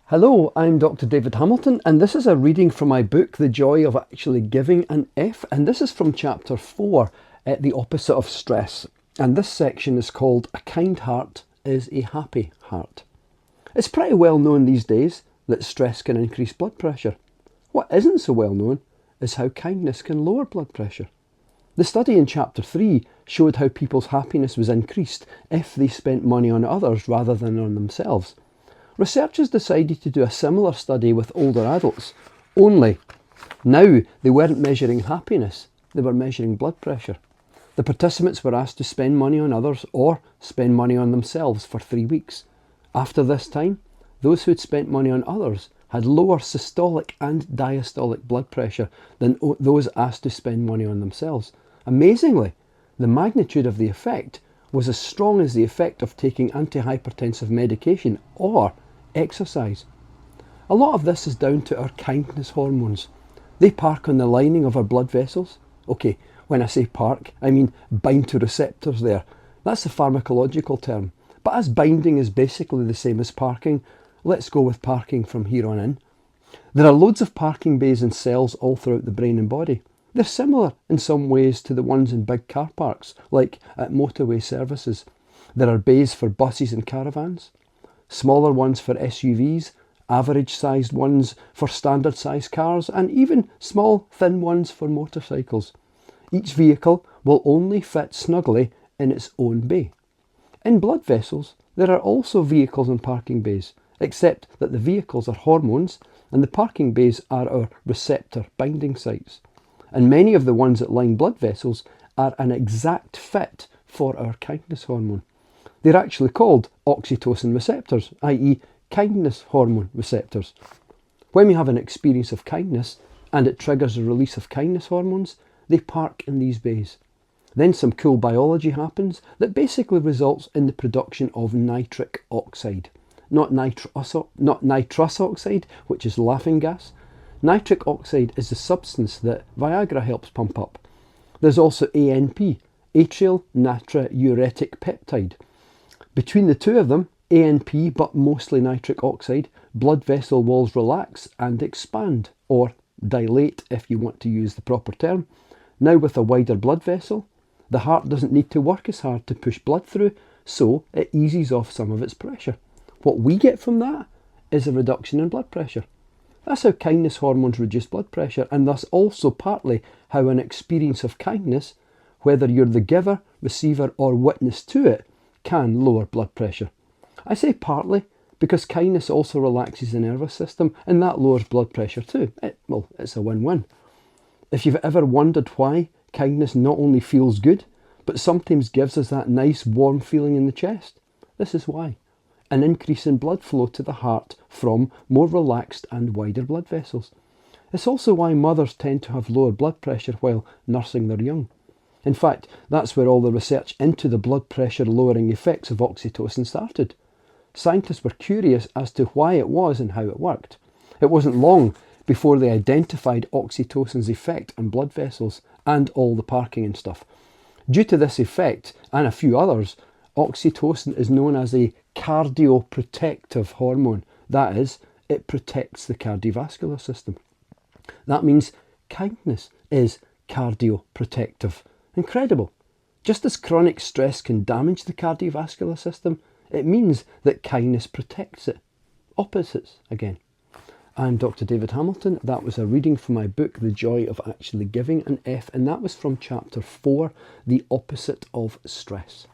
Hello, I'm Dr. David Hamilton, and this is a reading from my book, The Joy of Actually Giving an F, and this is from chapter 4, The Opposite of Stress. And this section is called A Kind Heart is a Happy Heart. It's pretty well known these days that stress can increase blood pressure. What isn't so well known is how kindness can lower blood pressure. The study in chapter 3 showed how people's happiness was increased if they spent money on others rather than on themselves. Researchers decided to do a similar study with older adults, only now they weren't measuring happiness, they were measuring blood pressure. The participants were asked to spend money on others or spend money on themselves for 3 weeks. After this time, those who had spent money on others had lower systolic and diastolic blood pressure than those asked to spend money on themselves. Amazingly, the magnitude of the effect was as strong as the effect of taking antihypertensive medication or exercise. A lot of this is down to our kindness hormones. They park on the lining of our blood vessels. Okay, when I say park, I mean bind to receptors there. That's the pharmacological term. But as binding is basically the same as parking, let's go with parking from here on in. There are loads of parking bays and cells all throughout the brain and body. They're similar in some ways to the ones in big car parks, like at motorway services. There are bays for buses and caravans, smaller ones for SUVs, average-sized ones for standard-sized cars, and even small, thin ones for motorcycles. Each vehicle will only fit snugly in its own bay. In blood vessels, there are also vehicles and parking bays, except that the vehicles are hormones and the parking bays are our receptor binding sites. And many of the ones that line blood vessels are an exact fit for our kindness hormone. They're actually called oxytocin receptors, i.e. kindness hormone receptors. When we have an experience of kindness and it triggers the release of kindness hormones, they park in these bays. Then some cool biology happens that basically results in the production of nitric oxide. Not nitrous oxide, which is laughing gas. Nitric oxide is the substance that Viagra helps pump up. There's also ANP, atrial natriuretic peptide. Between the two of them, ANP but mostly nitric oxide, blood vessel walls relax and expand, or dilate if you want to use the proper term. Now with a wider blood vessel, the heart doesn't need to work as hard to push blood through, so it eases off some of its pressure. What we get from that is a reduction in blood pressure. That's how kindness hormones reduce blood pressure, and thus also partly how an experience of kindness, whether you're the giver, receiver or witness to it, can lower blood pressure. I say partly because kindness also relaxes the nervous system and that lowers blood pressure too. It's a win-win. If you've ever wondered why kindness not only feels good, but sometimes gives us that nice warm feeling in the chest, this is why. An increase in blood flow to the heart from more relaxed and wider blood vessels. It's also why mothers tend to have lower blood pressure while nursing their young. In fact, that's where all the research into the blood pressure lowering effects of oxytocin started. Scientists were curious as to why it was and how it worked. It wasn't long before they identified oxytocin's effect on blood vessels and all the parking and stuff. Due to this effect and a few others, oxytocin is known as a cardioprotective hormone. That is, it protects the cardiovascular system. That means kindness is cardioprotective. Incredible. Just as chronic stress can damage the cardiovascular system, it means that kindness protects it. Opposites again. I'm Dr. David Hamilton. That was a reading from my book, The Joy of Actually Giving an F, and that was from chapter 4, The Opposite of Stress.